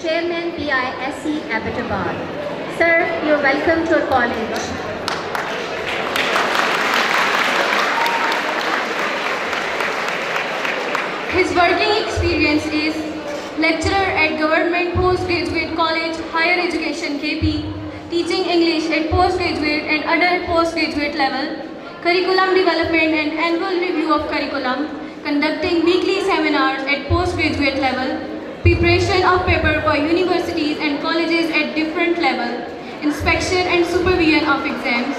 Chairman PISC Abbottabad. Sir, you're welcome to our college. His working experience is lecturer at Government Postgraduate College, Higher Education KP, teaching English at postgraduate and adult postgraduate level, curriculum development and annual review of curriculum, conducting weekly seminars at postgraduate level, preparation of paper for universities and colleges at different level, inspection and supervision of exams,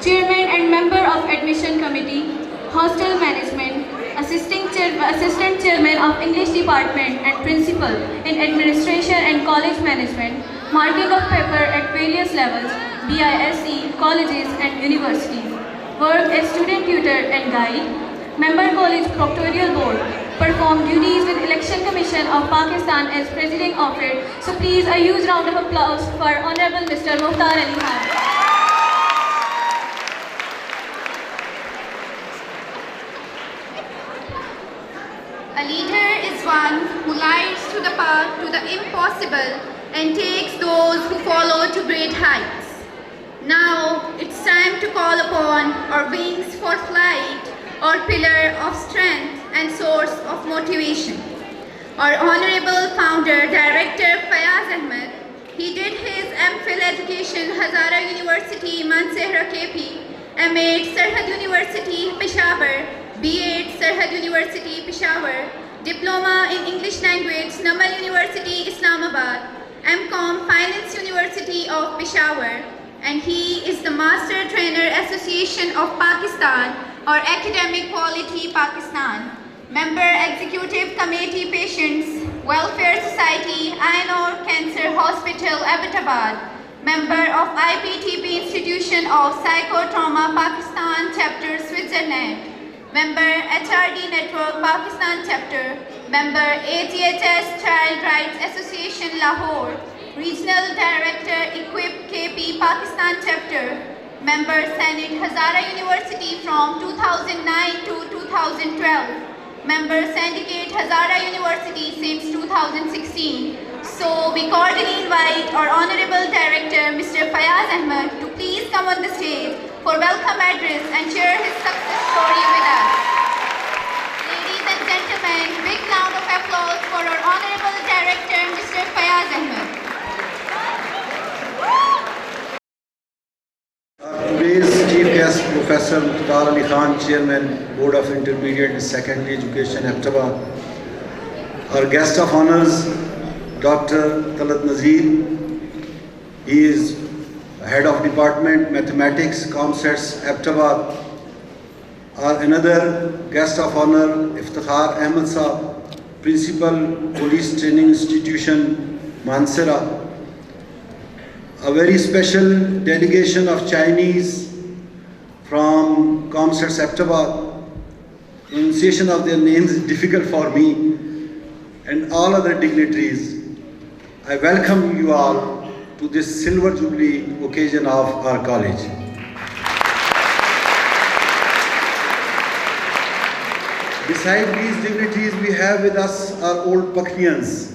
chairman and member of admission committee, hostel management, assistant chairman of English department and principal in administration and college management, marking of paper at various levels, BISC, colleges and universities, work as student tutor and guide, member college proctorial board, perform duties with Election Commission of Pakistan as presiding of it. So please a huge round of applause for Honorable Mr. Mukhtar Ali Khan. A leader is one who lights to the path to the impossible and takes those who follow to great heights. Now it's time to call upon our wings for flight, our pillar of strength and source of motivation. Our Honorable Founder Director Fayaz Ahmed, he did his MPhil education Hazara University, Mansehra KP, M.Ed Sarhad University, Peshawar, B.Ed Sarhad University, Peshawar, Diploma in English Language, Namal University, Islamabad, M.Com Finance University of Peshawar, and he is the Master Trainer Association of Pakistan or Academic Quality Pakistan, Member Executive Committee Patients, Welfare Society, Ainur Cancer Hospital, Abbottabad, Member of IPTP Institution of Psychotrauma Pakistan Chapter, Switzerland, Member HRD Network Pakistan Chapter, Member ATHS Child Rights Association Lahore, Regional Director Equip KP Pakistan Chapter, Member Senate Hazara University from 2009 to 2012, Member Syndicate Hazara University since 2016. So we cordially invite our Honorable Director Mr. Fayaz Ahmed to please come on the stage for welcome address and share his success story with us. Ladies and gentlemen, big round of applause for our Honorable Director Mr. Fayaz Ahmed. Today's chief guest, Professor Mukhtar Ali Khan, Chairman, Board of Intermediate and Secondary Education, Abbottabad. Our guest of honors, Dr. Talat Nazir. He is Head of Department, Mathematics, ComSets, Abbottabad. Our another guest of honor, Iftikhar Ahmed Saab, Principal, Police Training Institution, Mansehra. A very special delegation of Chinese from ComSets Abbottabad. Pronunciation of their names is difficult for me, and all other dignitaries. I welcome you all to this Silver Jubilee occasion of our college. Beside these dignitaries, we have with us our old Pakhtians.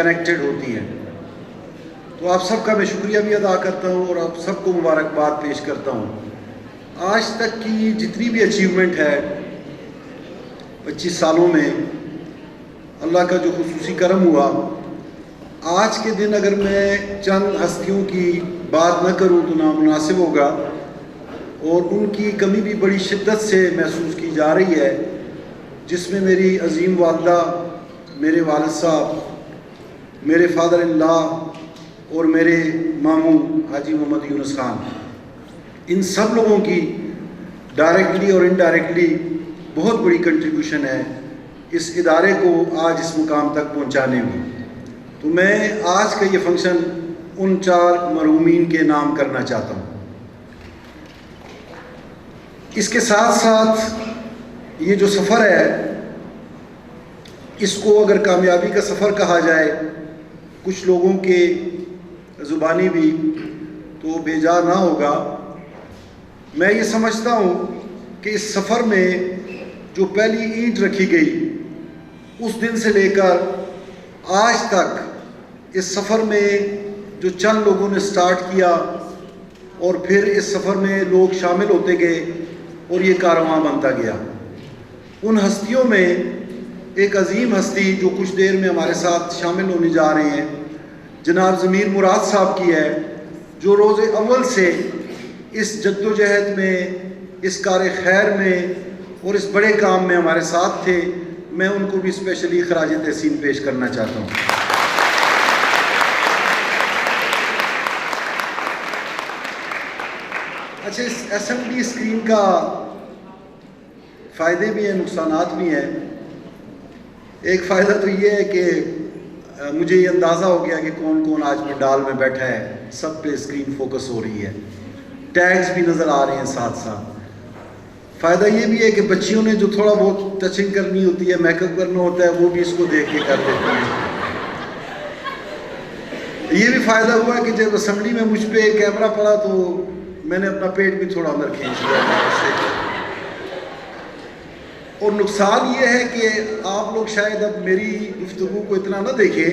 Connected ہوتی ہیں. تو آپ سب کا میں شکریہ بھی ادا کرتا ہوں اور آپ سب کو مبارکباد پیش کرتا ہوں. آج تک کی جتنی بھی اچیومنٹ ہے 25 سالوں میں اللہ کا جو خصوصی کرم ہوا، آج کے دن اگر میں چند ہستیوں کی بات نہ کروں تو نامناسب ہوگا، اور ان کی کمی بھی بڑی شدت سے محسوس کی جا رہی ہے، جس میں میری عظیم والدہ، میرے والد صاحب، میرے فادر ان لا اور میرے ماموں حاجی محمد یونس خان، ان سب لوگوں کی ڈائریکٹلی اور انڈائریکٹلی بہت بڑی کنٹریبیوشن ہے اس ادارے کو آج اس مقام تک پہنچانے میں. تو میں آج کا یہ فنکشن ان 4 مرحومین کے نام کرنا چاہتا ہوں. اس کے ساتھ ساتھ یہ جو سفر ہے، اس کو اگر کامیابی کا سفر کہا جائے کچھ لوگوں کے زبانی بھی، تو بے جا نہ ہوگا. میں یہ سمجھتا ہوں کہ اس سفر میں جو پہلی اینٹ رکھی گئی اس دن سے لے کر آج تک اس سفر میں جو چند لوگوں نے سٹارٹ کیا اور پھر اس سفر میں لوگ شامل ہوتے گئے اور یہ کارواں بنتا گیا. ان ہستیوں میں ایک عظیم ہستی جو کچھ دیر میں ہمارے ساتھ شامل ہونے جا رہے ہیں، جناب ضمیر مراد صاحب کی ہے، جو روز اول سے اس جدوجہد میں، اس کار خیر میں اور اس بڑے کام میں ہمارے ساتھ تھے. میں ان کو بھی اسپیشلی خراج تحسین پیش کرنا چاہتا ہوں. اچھا، اس اسمبلی اسکرین کا فائدے بھی ہیں، نقصانات بھی ہیں. ایک فائدہ تو یہ ہے کہ مجھے یہ اندازہ ہو گیا کہ کون کون آج پنڈال میں بیٹھا ہے، سب پہ اسکرین فوکس ہو رہی ہے، ٹیگز بھی نظر آ رہے ہیں ساتھ ساتھ. فائدہ یہ بھی ہے کہ بچیوں نے جو تھوڑا بہت ٹچنگ کرنی ہوتی ہے، میک اپ کرنا ہوتا ہے، وہ بھی اس کو دیکھ کے کر دیتی ہیں. یہ بھی فائدہ ہوا کہ جب اسمبلی میں مجھ پہ کیمرہ پڑا تو میں نے اپنا پیٹ بھی تھوڑا اندر کھینچ لیا. اور نقصان یہ ہے کہ آپ لوگ شاید اب میری گفتگو کو اتنا نہ دیکھیں،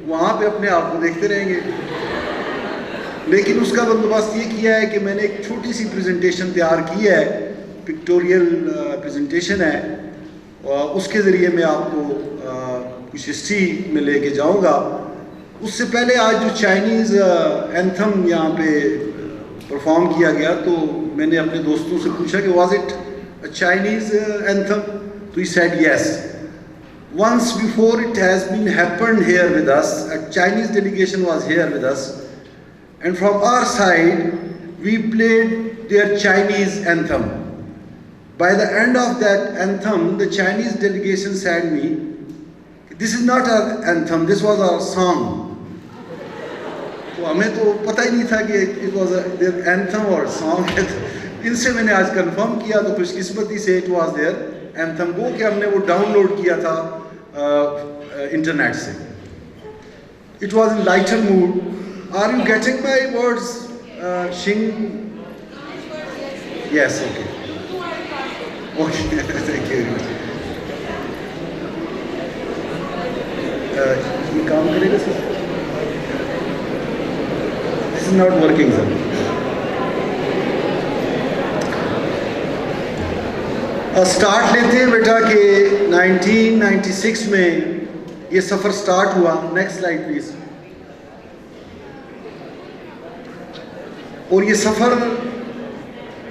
وہاں پہ اپنے آپ کو دیکھتے رہیں گے. لیکن اس کا بندوبست یہ کیا ہے کہ میں نے ایک چھوٹی سی پریزنٹیشن تیار کی ہے، پکٹوریل پریزنٹیشن ہے، اور اس کے ذریعے میں آپ کو کچھ ہسٹری میں لے کے جاؤں گا. اس سے پہلے آج جو چائنیز اینتھم یہاں پہ پرفارم کیا گیا، تو میں نے اپنے دوستوں سے پوچھا کہ was it a Chinese anthem? So he said yes. Once before it has been happened here with us. A Chinese delegation was here with us, and from our side we played their Chinese anthem. By the end of that anthem, the Chinese delegation said me, "This is not our anthem. This was our song." تو ہمیں تو پتہ ہی نہیں تھا کہ it was their anthem or song. ان سے میں نے آج کنفرم کیا، تو خوش قسمتی سے اٹ واز دیئر اینتھم، وہ کہ ہم نے وہ ڈاؤن لوڈ کیا تھا انٹرنیٹ سے. It was in lighter mode. Are you getting my words شنگ؟ Yes, okay okay, thank you. یہ کام کرے گا sir? This is not working sir. Start لیتے ہیں بیٹا کہ 1996 میں یہ سفر سٹارٹ ہوا. Next slide please. اور یہ سفر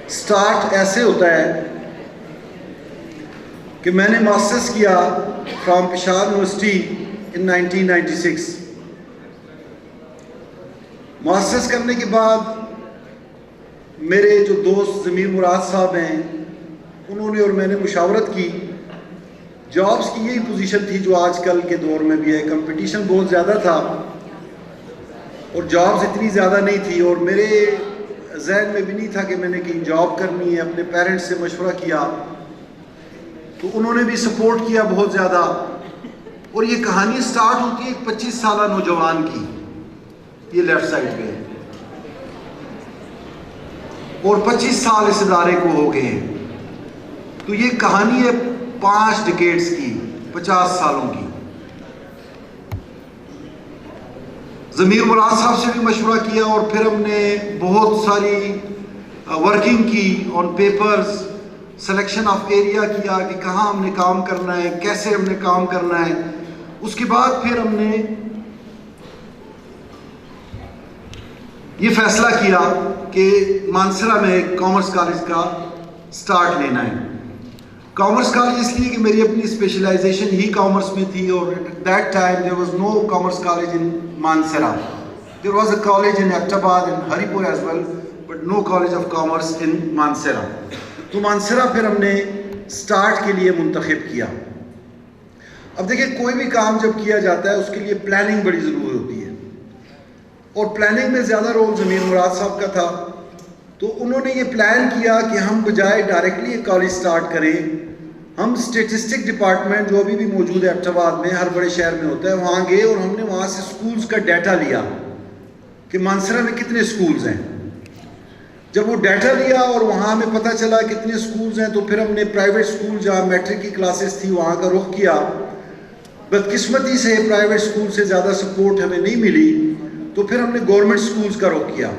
سٹارٹ ایسے ہوتا ہے کہ میں نے ماسٹرز کیا from Peshawar university in 1996. Masters کرنے کے بعد میرے جو دوست ضمیر مراد صاحب ہیں، انہوں نے اور میں نے مشاورت کی. جابس کی یہی پوزیشن تھی جو آج کل کے دور میں بھی ہے. کمپٹیشن بہت زیادہ تھا اور جابس اتنی زیادہ نہیں تھی، اور میرے ذہن میں بھی نہیں تھا کہ میں نے کہیں جاب کرنی ہے. اپنے پیرنٹس سے مشورہ کیا تو انہوں نے بھی سپورٹ کیا بہت زیادہ. اور یہ کہانی سٹارٹ ہوتی ہے ایک 25 سالہ نوجوان کی، یہ لیفٹ سائڈ پہ ہے، اور 25 سال اس ادارے کو ہو گئے ہیں. تو یہ کہانی ہے 5 ڈیکیڈز کی، 50 سالوں کی. ضمیر مراد صاحب سے بھی مشورہ کیا اور پھر ہم نے بہت ساری ورکنگ کی آن پیپرز، سلیکشن آف ایریا کیا کہ کہاں ہم نے کام کرنا ہے، کیسے ہم نے کام کرنا ہے. اس کے بعد پھر ہم نے یہ فیصلہ کیا کہ مانسرہ میں ایک کامرس کالج کا سٹارٹ لینا ہے. کامرس کالج اس لیے کہ میری اپنی اسپیشلائزیشن ہی کامرس میں تھی اور at that time there was no commerce college in Mansehra. There was a college in Abbottabad in Haripur as well but no college of commerce in Mansehra. تو مانسرہ پھر ہم نے سٹارٹ کے لیے منتخب کیا. اب دیکھیں کوئی بھی کام جب کیا جاتا ہے اس کے لیے پلاننگ بڑی ضروری ہوتی ہے اور پلاننگ میں زیادہ رول ضمیر مراد صاحب کا تھا. تو انہوں نے یہ پلان کیا کہ ہم بجائے ڈائریکٹلی ایک کالج سٹارٹ کریں ہم اسٹیٹسٹک ڈپارٹمنٹ جو ابھی بھی موجود ہے ایبٹاباد میں، ہر بڑے شہر میں ہوتا ہے، وہاں گئے اور ہم نے وہاں سے سکولز کا ڈیٹا لیا کہ مانسرہ میں کتنے سکولز ہیں. جب وہ ڈیٹا لیا اور وہاں ہمیں پتہ چلا کتنے سکولز ہیں تو پھر ہم نے پرائیویٹ سکول جہاں میٹرک کی کلاسز تھی وہاں کا رخ کیا. بدقسمتی سے پرائیویٹ سکول سے زیادہ سپورٹ ہمیں نہیں ملی تو پھر ہم نے گورنمنٹ سکولز کا رخ کیا.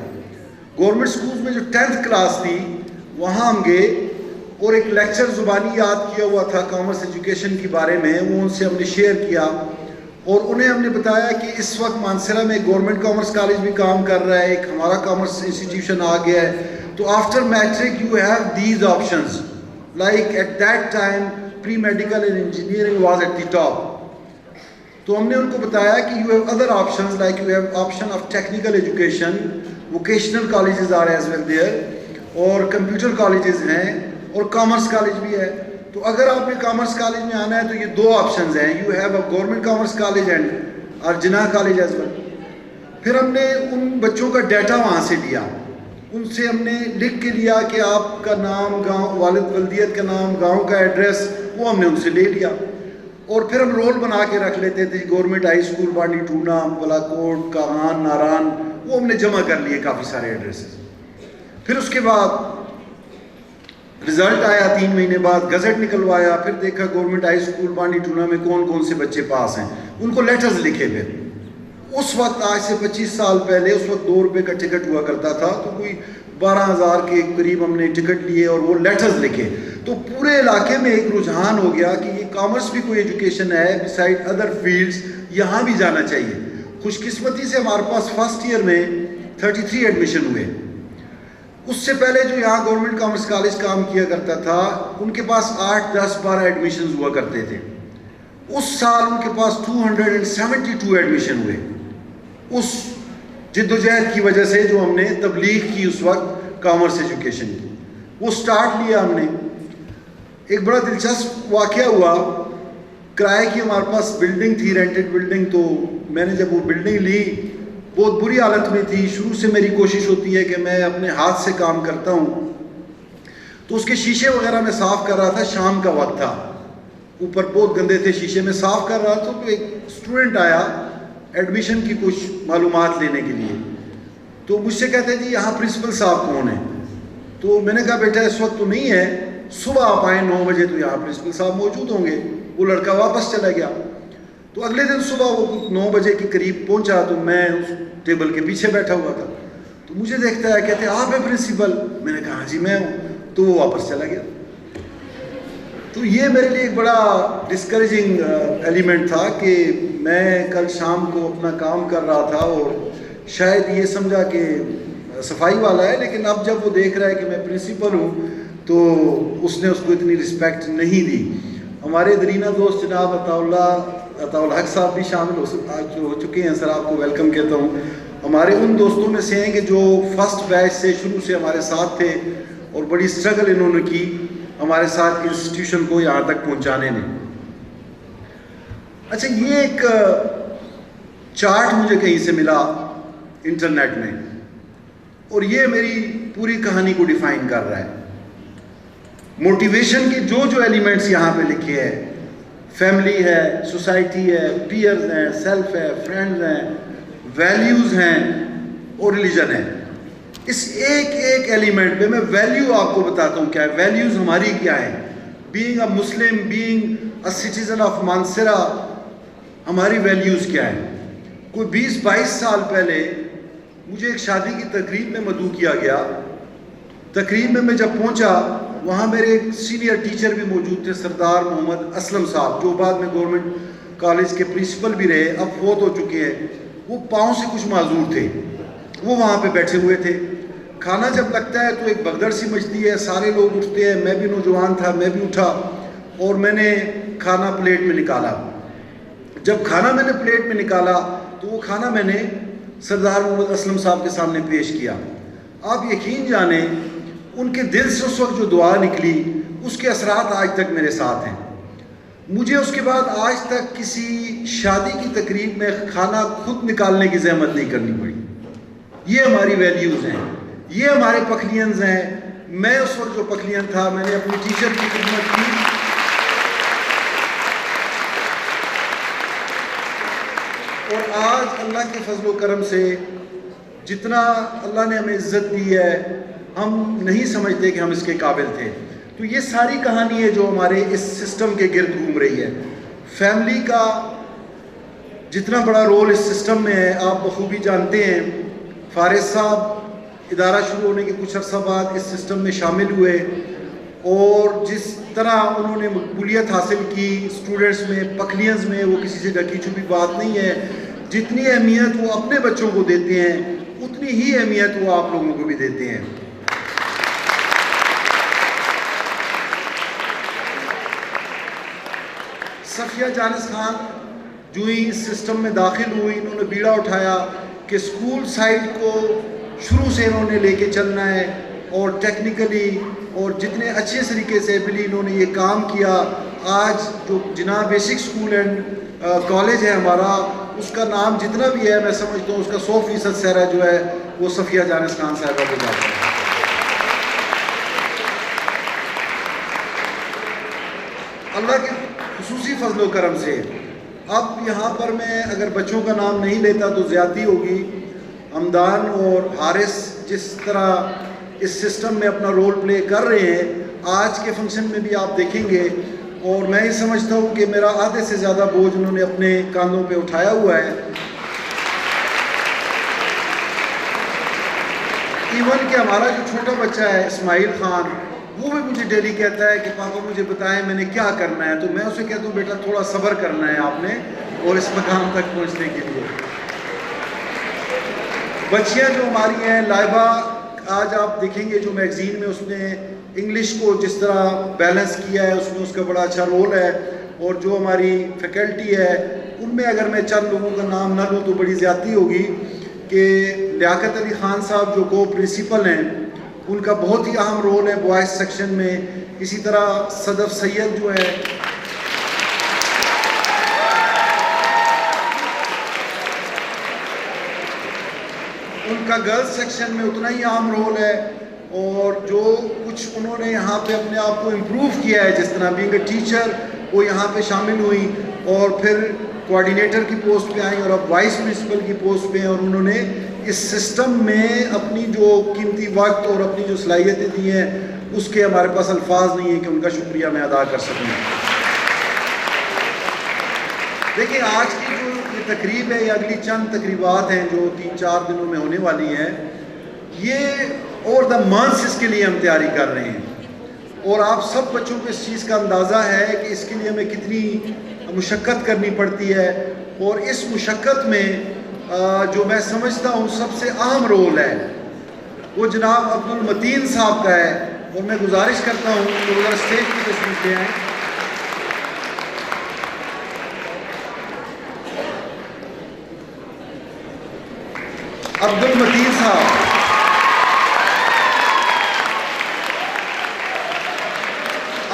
گورنمنٹ سکولز میں جو 10th کلاس تھی وہاں ہم گئے اور ایک لیکچر زبانی یاد کیا ہوا تھا کامرس ایجوکیشن کے بارے میں، وہ ان سے ہم نے شیئر کیا اور انہیں ہم نے بتایا کہ اس وقت مانسرہ میں گورنمنٹ کامرس کالج بھی کام کر رہا ہے، ایک ہمارا کامرس انسٹیٹیوشن آ گیا ہے. تو after matric you have these options like at that time pre medical and engineering was at the top. تو ہم نے ان کو بتایا کہ you have other options like you have option of technical education, vocational colleges are as well there, اور computer colleges ہیں اور کامرس کالج بھی ہے. تو اگر آپ نے کامرس کالج میں آنا ہے تو یہ 2 آپشنز ہیں، you have a government commerce college and ارجنا کالج ایز ویل. پھر ہم نے ان بچوں کا ڈیٹا وہاں سے لیا، ان سے ہم نے لکھ کے لیا کہ آپ کا نام، گاؤں، والد ولدیت کا نام، گاؤں کا ایڈریس، وہ ہم نے ان سے لے لیا اور پھر ہم رول بنا کے رکھ لیتے تھے. گورنمنٹ ہائی اسکول بانڈی ٹونا، بلاکوٹ، کاغان، ناران، وہ ہم نے جمع کر لیے کافی سارے ایڈریسز. پھر اس کے بعد رزلٹ آیا 3 مہینے بعد، گزٹ نکلوایا، پھر دیکھا گورنمنٹ ہائی اسکول بانڈی ٹونا میں کون کون سے بچے پاس ہیں، ان کو لیٹرز لکھے. پھر اس وقت آج سے 25 سال پہلے اس وقت 2 روپے کا ٹکٹ ہوا کرتا تھا تو کوئی 12,000 کے قریب ہم نے ٹکٹ لیے اور وہ لیٹرز لکھے. تو پورے علاقے میں ایک رجحان ہو گیا کہ یہ کامرس بھی کوئی ایجوکیشن ہے بسائڈ ادر فیلڈز، یہاں بھی جانا چاہیے. خوش قسمتی سے ہمارے پاس فرسٹ ایئر میں 33 ایڈمیشن ہوئے. اس سے پہلے جو یہاں گورنمنٹ کامرس کالج کام کیا کرتا تھا ان کے پاس 8, 10, 12 ایڈمیشنز ہوا کرتے تھے. اس سال ان کے پاس 272 ایڈمیشن ہوئے اس جد و جہد کی وجہ سے جو ہم نے تبلیغ کی اس وقت کامرس ایجوکیشن کی. وہ سٹارٹ لیا ہم نے. ایک بڑا دلچسپ واقعہ ہوا، کرائے کی ہمارے پاس بلڈنگ تھی، رینٹڈ بلڈنگ. تو میں نے جب وہ بلڈنگ لی بہت بری حالت میں تھی. شروع سے میری کوشش ہوتی ہے کہ میں اپنے ہاتھ سے کام کرتا ہوں. تو اس کے شیشے وغیرہ میں صاف کر رہا تھا، شام کا وقت تھا، اوپر بہت گندے تھے، شیشے میں صاف کر رہا تھا. تو ایک اسٹوڈنٹ آیا ایڈمیشن کی کچھ معلومات لینے کے لیے. تو مجھ سے کہتے جی یہاں پرنسپل صاحب کون ہیں؟ تو میں نے کہا بیٹا اس وقت تو نہیں ہے، صبح آپ آئیں 9 بجے تو یہاں پرنسپل صاحب موجود ہوں گے. وہ لڑکا واپس چلا گیا. تو اگلے دن صبح وہ 9 بجے کے قریب پہنچا تو میں اس ٹیبل کے پیچھے بیٹھا ہوا تھا. تو مجھے دیکھتا ہے، کہتے آپ ہیں پرنسپل؟ میں نے کہا ہاں جی میں ہوں. تو وہ واپس چلا گیا. تو یہ میرے لیے ایک بڑا ڈسکریجنگ ایلیمنٹ تھا کہ میں کل شام کو اپنا کام کر رہا تھا اور شاید یہ سمجھا کہ صفائی والا ہے، لیکن اب جب وہ دیکھ رہا ہے کہ میں پرنسپل ہوں تو اس نے اس کو اتنی رسپیکٹ نہیں دی. ہمارے درینہ دوست جناب عطاء الحق صاحب بھی شامل ہو چکے ہیں. سر آپ کو ویلکم کہتا ہوں. ہمارے ان دوستوں میں سے ہیں کہ جو فرسٹ بیچ سے شروع سے ہمارے ساتھ تھے اور بڑی اسٹرگل انہوں نے کی ہمارے ساتھ انسٹیٹیوشن کو یہاں تک پہنچانے میں. اچھا یہ ایک چارٹ مجھے کہیں سے ملا انٹرنیٹ میں اور یہ میری پوری کہانی کو ڈیفائن کر رہا ہے. موٹیویشن کے جو ایلیمنٹس یہاں پہ لکھے ہیں، فیملی ہے، سوسائٹی ہے، پیئرز ہیں، سیلف ہے، فرینڈز ہیں، ویلیوز ہیں اور ریلیجن ہے. اس ایک ایلیمنٹ پہ میں ویلیو آپ کو بتاتا ہوں کیا ہے. ویلیوز ہماری کیا ہے؟ Being a Muslim, being a citizen of Mansehra, ہماری ویلیوز کیا ہے؟ کوئی 20-22 سال پہلے مجھے ایک شادی کی تقریب میں مدعو کیا گیا. تقریب میں جب پہنچا وہاں میرے ایک سینئر ٹیچر بھی موجود تھے, سردار محمد اسلم صاحب, جو بعد میں گورنمنٹ کالج کے پرنسپل بھی رہے, اب فوت ہو چکے ہیں. وہ پاؤں سے کچھ معذور تھے, وہ وہاں پہ بیٹھے ہوئے تھے. کھانا جب لگتا ہے تو ایک بھگدڑ سی مچتی ہے, سارے لوگ اٹھتے ہیں. میں بھی نوجوان تھا, میں بھی اٹھا اور میں نے کھانا پلیٹ میں نکالا. جب کھانا میں نے پلیٹ میں نکالا تو وہ کھانا میں نے سردار محمد اسلم صاحب کے سامنے پیش کیا. آپ یقین جانیں ان کے دل سے اس وقت جو دعا نکلی اس کے اثرات آج تک میرے ساتھ ہیں. مجھے اس کے بعد آج تک کسی شادی کی تقریب میں کھانا خود نکالنے کی زحمت نہیں کرنی پڑی. یہ ہماری ویلیوز ہیں, یہ ہمارے پکلینز ہیں. میں اس وقت جو پکلین تھا میں نے اپنی ٹیچر کی خدمت کی. اور آج اللہ کے فضل و کرم سے جتنا اللہ نے ہمیں عزت دی ہے ہم نہیں سمجھتے کہ ہم اس کے قابل تھے. تو یہ ساری کہانی ہے جو ہمارے اس سسٹم کے گرد گھوم رہی ہے. فیملی کا جتنا بڑا رول اس سسٹم میں ہے آپ بخوبی جانتے ہیں. فارس صاحب ادارہ شروع ہونے کے کچھ عرصہ بعد اس سسٹم میں شامل ہوئے اور جس طرح انہوں نے مقبولیت حاصل کی اسٹوڈنٹس میں, پکلینز میں, وہ کسی سے ڈھکی چھپی بات نہیں ہے. جتنی اہمیت وہ اپنے بچوں کو دیتے ہیں اتنی ہی اہمیت وہ آپ لوگوں کو بھی دیتے ہیں. صفیہ جانس خان جو ہی اس سسٹم میں داخل ہوئی انہوں نے بیڑا اٹھایا کہ اسکول سائڈ کو شروع سے انہوں نے لے کے چلنا ہے اور ٹیکنیکلی اور جتنے اچھے طریقے سے بھی انہوں نے یہ کام کیا. آج جو جناب بیسک اسکول اینڈ کالج ہے ہمارا, اس کا نام جتنا بھی ہے میں سمجھتا ہوں اس کا 100% سہرا جو ہے وہ صفیہ جانس خان صاحبہ کو جاتا ہے. اللہ کے خصوصی فضل و کرم سے اب یہاں پر میں اگر بچوں کا نام نہیں لیتا تو زیادتی ہوگی. حمدان اور حارث جس طرح اس سسٹم میں اپنا رول پلے کر رہے ہیں آج کے فنکشن میں بھی آپ دیکھیں گے, اور میں یہ سمجھتا ہوں کہ میرا آدھے سے زیادہ بوجھ انہوں نے اپنے کاندھوں پہ اٹھایا ہوا ہے. ایون کہ ہمارا جو چھوٹا بچہ ہے اسماعیل خان, وہ بھی مجھے ڈیلی کہتا ہے کہ پاپا مجھے بتائیں میں نے کیا کرنا ہے. تو میں اسے کہتا ہوں بیٹا تھوڑا صبر کرنا ہے آپ نے اور اس مقام تک پہنچنے کے لیے. بچیاں جو ہماری ہیں, لائبہ آج آپ دیکھیں گے جو میگزین میں اس نے انگلش کو جس طرح بیلنس کیا ہے اس میں اس کا بڑا اچھا رول ہے. اور جو ہماری فیکلٹی ہے ان میں اگر میں چند لوگوں کا نام نہ لوں تو بڑی زیادتی ہوگی کہ لیاقت علی خان صاحب جو کو پرنسپل ہیں ان کا بہت ہی اہم رول ہے بوائز سیکشن میں. اسی طرح صدف سید جو ہے ان کا گرلز سیکشن میں اتنا ہی اہم رول ہے. اور جو کچھ انہوں نے یہاں پہ اپنے آپ کو امپروو کیا ہے جس طرح بینگ اے ٹیچر وہ یہاں پہ شامل ہوئی اور پھر کوآرڈینیٹر کی پوسٹ پہ آئیں اور اب وائس پرنسپل کی پوسٹ پہ ہیں, اور انہوں نے اس سسٹم میں اپنی جو قیمتی وقت اور اپنی جو صلاحیتیں دی ہیں اس کے ہمارے پاس الفاظ نہیں ہیں کہ ان کا شکریہ میں ادا کر سکوں. دیکھیں آج کی جو یہ تقریب ہے یا اگلی چند تقریبات ہیں جو 3-4 دنوں میں ہونے والی ہیں, یہ اور دا منتھس اس کے لیے ہم تیاری کر رہے ہیں. اور آپ سب بچوں کو اس چیز کا اندازہ ہے کہ اس کے لیے ہمیں کتنی مشقت کرنی پڑتی ہے. اور اس مشقت میں جو میں سمجھتا ہوں سب سے اہم رول ہے وہ جناب عبد المتین صاحب کا ہے. اور میں گزارش کرتا ہوں کہ وہ اسٹیج کی تشریف لے آئیں. عبد المتین صاحب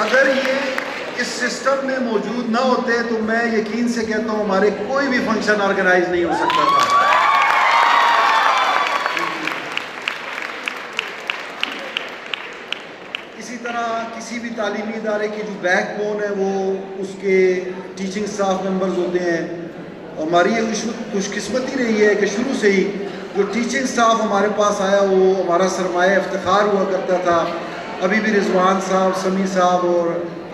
اگر یہ اس سسٹم میں موجود نہ ہوتے تو میں یقین سے کہتا ہوں ہمارے کوئی بھی فنکشن آرگنائز نہیں ہو سکتا تھا. اسی طرح کسی بھی تعلیمی ادارے کی جو بیک بون ہے وہ اس کے ٹیچنگ سٹاف ممبرز ہوتے ہیں. ہماری یہ خوش قسمتی رہی ہے کہ شروع سے ہی جو ٹیچنگ سٹاف ہمارے پاس آیا وہ ہمارا سرمایہ افتخار ہوا کرتا تھا. ابھی بھی رضوان صاحب, سمیع صاحب اور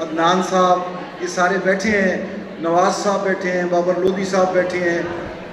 عدنان صاحب یہ سارے بیٹھے ہیں, نواز صاحب بیٹھے ہیں, بابر لودھی صاحب بیٹھے ہیں,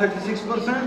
36%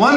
1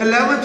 11th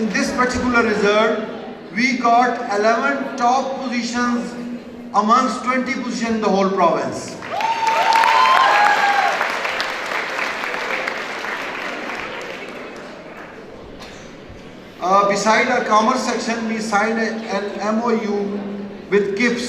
in this particular result we got 11 top positions amongst 20 positions in the whole province. Beside our commerce section we signed an MOU with KIPS.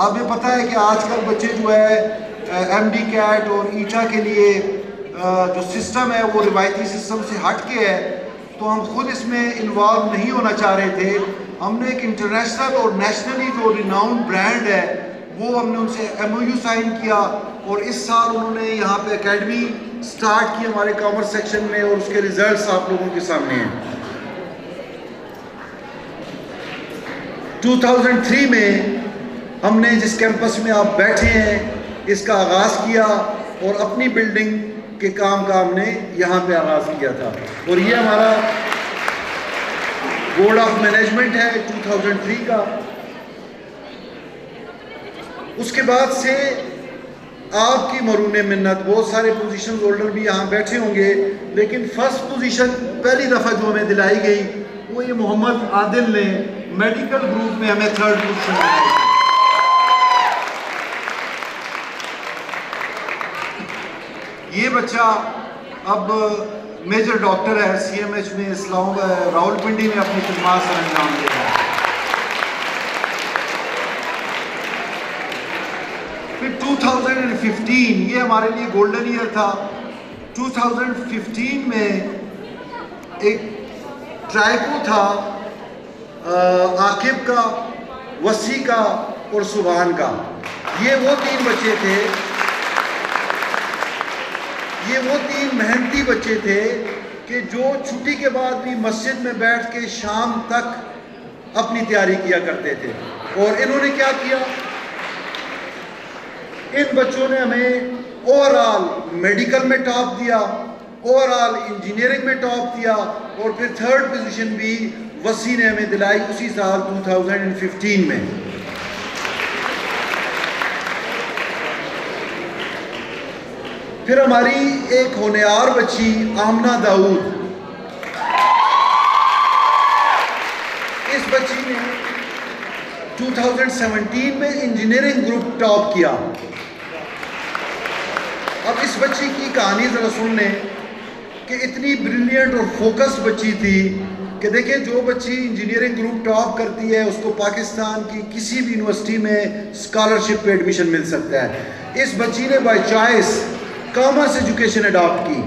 آپ نے پتہ ہے کہ آج کل بچے جو ہے ایم ڈی کیٹ اور ایٹا کے لیے جو سسٹم ہے وہ روایتی سسٹم سے ہٹ کے ہے، تو ہم خود اس میں انوالو نہیں ہونا چاہ رہے تھے. ہم نے ایک انٹرنیشنل اور نیشنلی جو ریناؤنڈ برانڈ ہے وہ ہم نے ان سے ایم او یو سائن کیا، اور اس سال انہوں نے یہاں پہ اکیڈمی سٹارٹ کی ہمارے کامرس سیکشن میں، اور اس کے ریزلٹس آپ لوگوں کے سامنے ہیں. 2003 میں ہم نے جس کیمپس میں آپ بیٹھے ہیں اس کا آغاز کیا، اور اپنی بلڈنگ کے کام کا ہم نے یہاں پہ آغاز کیا تھا، اور یہ ہمارا بورڈ آف مینجمنٹ ہے 2003 کا. اس کے بعد سے آپ کی مرہون منت بہت سارے پوزیشن ہولڈر بھی یہاں بیٹھے ہوں گے، لیکن فرسٹ پوزیشن پہلی دفعہ جو ہمیں دلائی گئی وہ یہ محمد عادل نے میڈیکل گروپ میں ہمیں تھرڈ پوزیشن دلائی. یہ بچہ اب میجر ڈاکٹر ہے سی ایم ایچ میں راول پنڈی میں اپنی خدمات سر انجام دے رہا ہے. پھر 2015 یہ ہمارے لیے گولڈن ایئر تھا. 2015 میں ایک ٹرائپو تھا عاقب کا، وسیع کا اور سبحان کا. یہ وہ تین بچے تھے، یہ وہ تین محنتی بچے تھے کہ جو چھٹی کے بعد بھی مسجد میں بیٹھ کے شام تک اپنی تیاری کیا کرتے تھے. اور انہوں نے کیا کیا؟ ان بچوں نے ہمیں اوور آل میڈیکل میں ٹاپ دیا، اوور آل انجینئرنگ میں ٹاپ دیا، اور پھر تھرڈ پوزیشن بھی وسیع نے ہمیں دلائی اسی سال 2015 میں. پھر ہماری ایک ہونہار بچی آمنہ داؤد، اس بچی نے 2017 میں انجینئرنگ گروپ ٹاپ کیا. اب اس بچی کی کہانی ذرا سن لیں کہ اتنی بریلینٹ اور فوکس بچی تھی کہ دیکھیں جو بچی انجینئرنگ گروپ ٹاپ کرتی ہے اس کو پاکستان کی کسی بھی یونیورسٹی میں اسکالرشپ پہ ایڈمیشن مل سکتا ہے. اس بچی نے by choice commerce education adapt کی.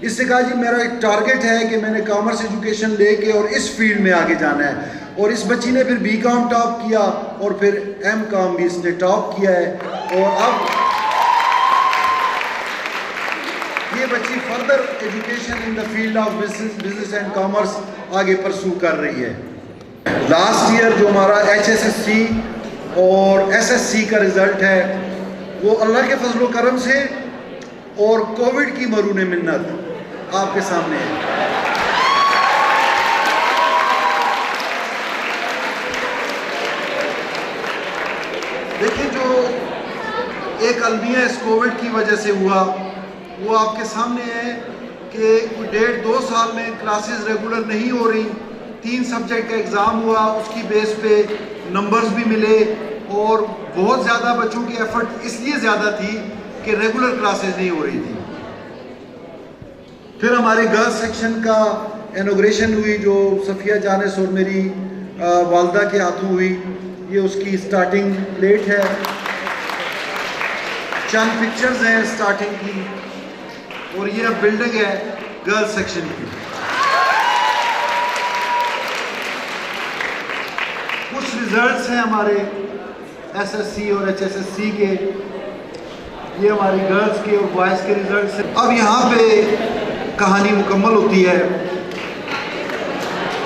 اس نے کہا جی میرا ایک ٹارگٹ ہے کہ میں نے کامرس ایجوکیشن لے کے اور اس فیلڈ میں آگے جانا ہے. اور اس بچی نے پھر بی کام ٹاپ کیا اور پھر ایم کام بھی اس نے ٹاپ کیا ہے. اور اب یہ بچی further education in the field of business and commerce آگے پرسو کر رہی ہے. لاسٹ ایئر جو ہمارا ایچ ایس ایس سی اور ایس ایس سی کا رزلٹ ہے وہ اللہ کے فضل و کرم سے اور کووڈ کی مرہون منت آپ کے سامنے ہے. دیکھیں جو ایک المیہ اس کووڈ کی وجہ سے ہوا وہ آپ کے سامنے ہے کہ 1.5-2 سال میں کلاسز ریگولر نہیں ہو رہی. 3 سبجیکٹ کا ایگزام ہوا، اس کی بیس پہ نمبرز بھی ملے، اور بہت زیادہ بچوں کی ایفرٹ اس لیے زیادہ تھی کہ ریگولر کلاسز نہیں ہو رہی تھی. پھر ہمارے گرلز سیکشن کا انوگریشن ہوئی جو صفیہ جانس اور میری والدہ کے ہاتھوں ہوئی. یہ اس کی سٹارٹنگ پلیٹ ہے، چند پکچرز ہیں سٹارٹنگ کی، اور یہ بلڈنگ ہے گرلز سیکشن کی. کچھ ریزلٹس ہیں ہمارے ایس ایس سی اور ایچ ایس ایس سی کے، یہ ہماری گرلز کے اور بوائز کے ریزلٹس ہیں. اب یہاں پہ کہانی مکمل ہوتی ہے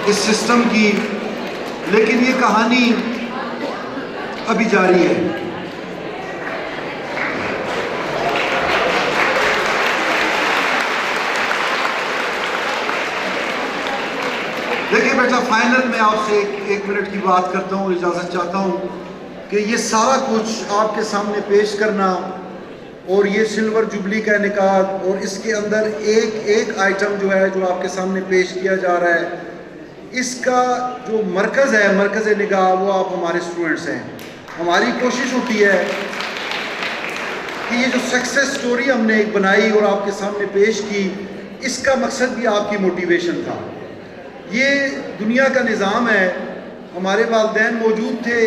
اس سسٹم کی، لیکن یہ کہانی ابھی جاری ہے. دیکھیں بیٹا، فائنل میں آپ سے 1 منٹ کی بات کرتا ہوں، اجازت چاہتا ہوں کہ یہ سارا کچھ آپ کے سامنے پیش کرنا اور یہ سلور جبلی کا انعقاد اور اس کے اندر ایک آئٹم جو ہے جو آپ کے سامنے پیش کیا جا رہا ہے، اس کا جو مرکز ہے، مرکز نگاہ، وہ آپ ہمارے اسٹوڈنٹس ہیں. ہماری کوشش ہوتی ہے کہ یہ جو سکسیس سٹوری ہم نے ایک بنائی اور آپ کے سامنے پیش کی، اس کا مقصد بھی آپ کی موٹیویشن تھا. یہ دنیا کا نظام ہے، ہمارے والدین موجود تھے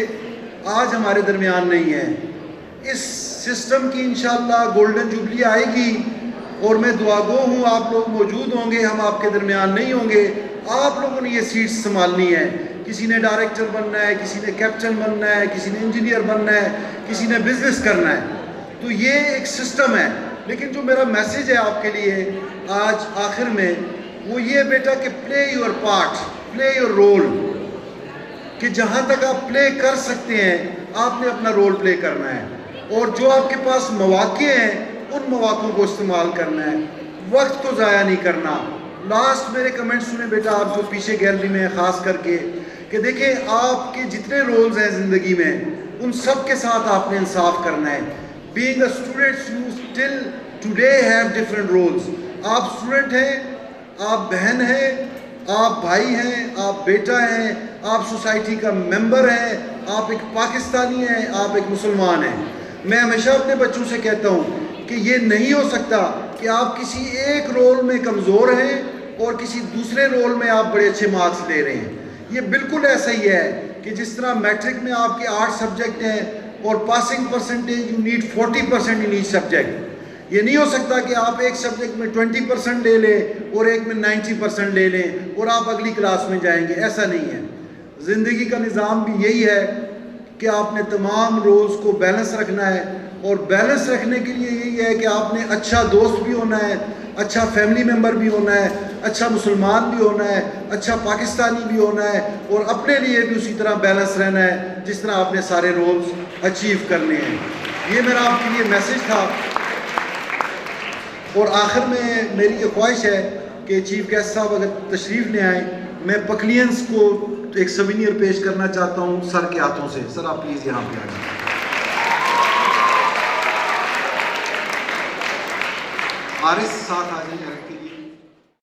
آج ہمارے درمیان نہیں ہیں. اس سسٹم کی انشاءاللہ گولڈن جوبلی آئے گی اور میں دعا گو ہوں آپ لوگ موجود ہوں گے, ہم آپ کے درمیان نہیں ہوں گے. آپ لوگوں نے یہ سیٹس سنبھالنی ہے. کسی نے ڈائریکٹر بننا ہے, کسی نے کیپٹن بننا ہے, کسی نے انجینئر بننا ہے, کسی نے بزنس کرنا ہے. تو یہ ایک سسٹم ہے. لیکن جو میرا میسیج ہے آپ کے لیے آج آخر میں وہ یہ بیٹا کہ play your part, play your role, کہ جہاں تک آپ پلے کر سکتے ہیں آپ نے اپنا رول پلے کرنا ہے. اور جو آپ کے پاس مواقع ہیں ان مواقع کو استعمال کرنا ہے, وقت کو ضائع نہیں کرنا. لاسٹ میرے کمنٹ سنیں بیٹا آپ جو پیچھے گیلری میں ہیں خاص کر کے, کہ دیکھیں آپ کے جتنے رولز ہیں زندگی میں ان سب کے ساتھ آپ نے انصاف کرنا ہے. Being a student you still today have different rules. آپ اسٹوڈنٹ ہیں, آپ بہن ہیں, آپ بھائی ہیں, آپ بیٹا ہیں, آپ سوسائٹی کا ممبر ہیں, آپ ایک پاکستانی ہیں, آپ ایک مسلمان ہیں. میں ہمیشہ اپنے بچوں سے کہتا ہوں کہ یہ نہیں ہو سکتا کہ آپ کسی ایک رول میں کمزور ہیں اور کسی دوسرے رول میں آپ بڑے اچھے مارکس لے رہے ہیں. یہ بالکل ایسا ہی ہے کہ جس طرح میٹرک میں آپ کے 8 سبجیکٹ ہیں اور passing percentage you need 40% in each subject. یہ نہیں ہو سکتا کہ آپ ایک سبجیکٹ میں 20% لے لیں اور ایک میں 90% لے لیں اور آپ اگلی کلاس میں جائیں گے. ایسا نہیں ہے. زندگی کا نظام بھی یہی ہے کہ آپ نے تمام رولز کو بیلنس رکھنا ہے, اور بیلنس رکھنے کے لیے یہی ہے کہ آپ نے اچھا دوست بھی ہونا ہے, اچھا فیملی ممبر بھی ہونا ہے, اچھا مسلمان بھی ہونا ہے, اچھا پاکستانی بھی ہونا ہے, اور اپنے لیے بھی اسی طرح بیلنس رہنا ہے جس طرح آپ نے سارے رولز اچیو کرنے ہیں. یہ میرا آپ کے لیے میسیج تھا. اور آخر میں میری یہ خواہش ہے کہ چیف گیسٹ صاحب اگر تشریف لے آئیں, میں پکلینس کو ایک سوینئر پیش کرنا چاہتا ہوں سر کے ہاتھوں سے. سر آپ پلیز یہاں پہ آ جائیں. حارث ساتھ آ جائیں کے لیے.